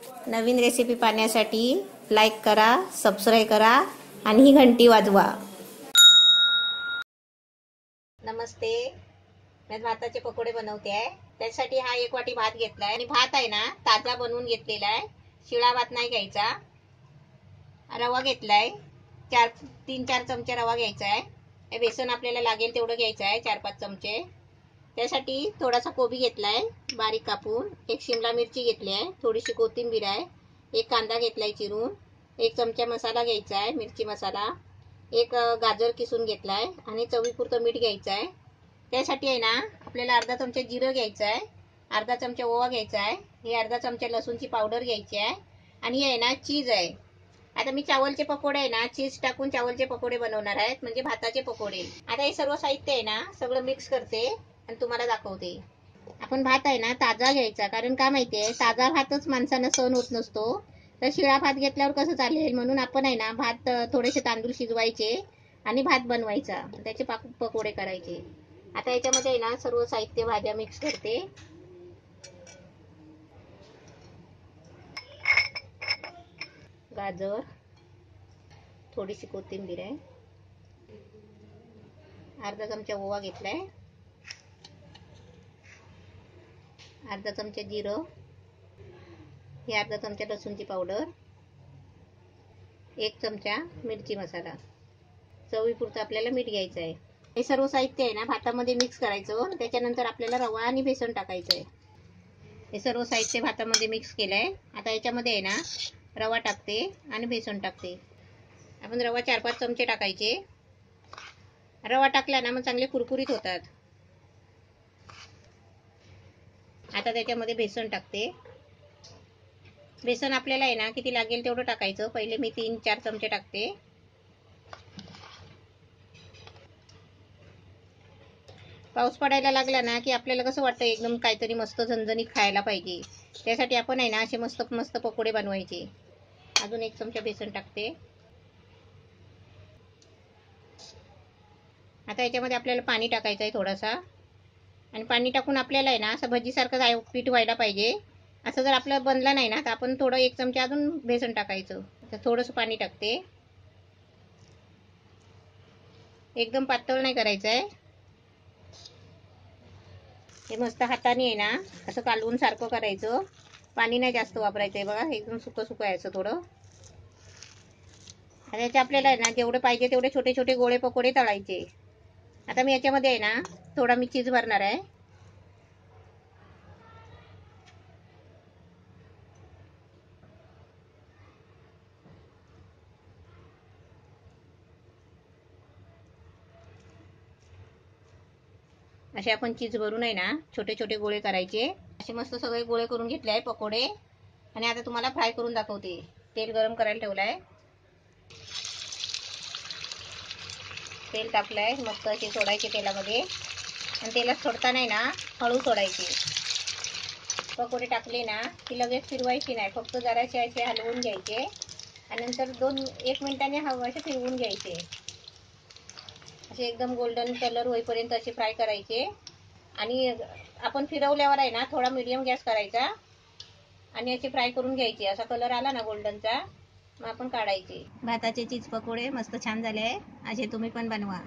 नवीन recipe पाहण्यासाठी like करा, subscribe करा आणि ही घंटी वाजवा। नमस्ते, मी भाताचे पकोडे बनवते आहे। त्यासाठी हा 1 वाटी भात घेतलाय आणि भात आहे ना ताजा बनवून घेतलेला आहे, शिळा भात नाही घ्यायचा। रवा घेतलाय, 3-4 चमचे रवा घ्यायचा आहे। हे बेसन आपल्याला लागेल तेवढं घ्यायचं आहे, 4-5 चमचे। त्यासाठी थोडासा कोबी घेतलाय बारीक कापून, 1 शिमला मिरची घेतली आहे, थोडीशी कोथिंबीर आहे, 1 कांदा घेतलाय चिरून, 1 चमचा मसाला घ्यायचा आहे, मिरची मसाला, 1 गाजर किसून घेतलाय आणि चवीपुरतं मीठ घ्यायचं आहे। त्यासाठी आहे ना आपल्याला अर्धा चमचा जिरं घ्यायचं आहे, अर्धा चमचा ओवा घ्यायचा आहे, हे अर्धा चमचा लसूणची पावडर घ्यायची आहे आणि हे आहे ना चीज आहे। आता मी चावलचे पकोडे आहे ना चीज टाकून चावलचे पकोडे बनवणार आहेत, म्हणजे भाताचे पकोडे। आता हे सर्व साहित्य आहे ना सगळं मिक्स करते आणि तुम्हाला दाखवते। आपण भात आहे ना ताजा घ्यायचा, कारण का माहितीये ताजा भातच माणसांना सहन होत नसतो, तर शिळा भात घेतल्यावर कसं चालेल, म्हणून आपण आहे ना भात थोडेसे तांदूळ शिजवायचे आणि भात बनवायचा, त्याचे पकोडे करायचे। आता याच्यामध्ये आहे ना सर्व साहित्य भाज्या मिक्स करते। गाजर, थोडीशी कोथिंबीर आहे, अर्धा चमचा ओवा घेतलाय, अर्धा चमचा जिरं, हे अर्धा चमचा लसूणची पावडर, 1 चमचा मिरची मसाला, चवीपुरतं आपल्याला मीठ घ्यायचं आहे। हे सर्व साहित्य आहे ना भातामध्ये मिक्स करायचं, त्याच्यानंतर आपल्याला रवा आणि बेसन टाकायचं आहे। हे सर्व साहित्य भातामध्ये मिक्स केलंय। आता याच्यामध्ये आहे ना रवा टाकते आणि बेसन टाकते। आपण रवा 4-5 चमचे टाकायचे। रवा टाकला ना मग चांगले कुरकुरीत होतात। आता त्याच्यामध्ये बेसन टाकते। बेसन आपल्याला आहे ना किती लागेल तेवढं टाकायचं, पहिले मी 3-4 चमचे टाकते। पाऊस पडायला लागला ना की आपल्याला कसं वाटतं एकदम काहीतरी मस्त झणझणीत खायला पाहिजे, त्यासाठी आपण आहे ना असे मस्त मस्त पकोडे बनवायचे। अजून 1 चमचा बेसन टाकते। आता याच्यामध्ये आपल्याला पाणी टाकायचं आहे थोडासा, आणि पाणी टाकून आपल्याला आहे ना असं भजीसारखं पीठ व्हायला पाहिजे। असं जर आपलं बनलं नाही ना तर आपण थोडं 1 चमचा अजून बेसन टाकायचं। तर थोडंसं पाणी टाकते, एकदम पातळ नाही करायचं आहे। हे मस्त हाताने आहे ना असं कालवून सारखं करायचं, पाणी नाही जास्त वापरायचं आहे। बघा एकदम सुकं सुकं आहे असं थोडं। आणि याचे आपल्याला आहे ना जेवढे पाहिजे तेवढे छोटे छोटे गोळे पकोडे तळायचे। आता मी याच्यामध्ये आहे ना थोडा मी चीज भरणार आहे। असे आपण चीज भरून आहे ना छोटे छोटे गोळे करायचे। असे मस्त सगळे गोळे करून घेतले आहे पकोडे, आणि आता तुम्हाला फ्राय करून दाखवते। तेल गरम करायला ठेवलंय, तेल टाकलंय, मस्त असे सोडायचे तेलामध्ये, आणि तेलात सोडताना ना हळू सोडायचे। पकोडे टाकले ना की लगेच फिरवायची नाही, फक्त जरासे असे हलवून घ्यायचे आणि नंतर 1 मिनिटाने असे फिरवून घ्यायचे। असे एकदम गोल्डन कलर होईपर्यंत असे फ्राय करायचे। आणि आपण फिरवल्यावर आहे ना थोडा मीडियम गॅस करायचा आणि असे फ्राय करून घ्यायचे। असा कलर आला ना गोल्डनचा मग आपण काढायचे। भाताचे चीज पकोडे मस्त छान झाले आहे, असे तुम्ही पण बनवा।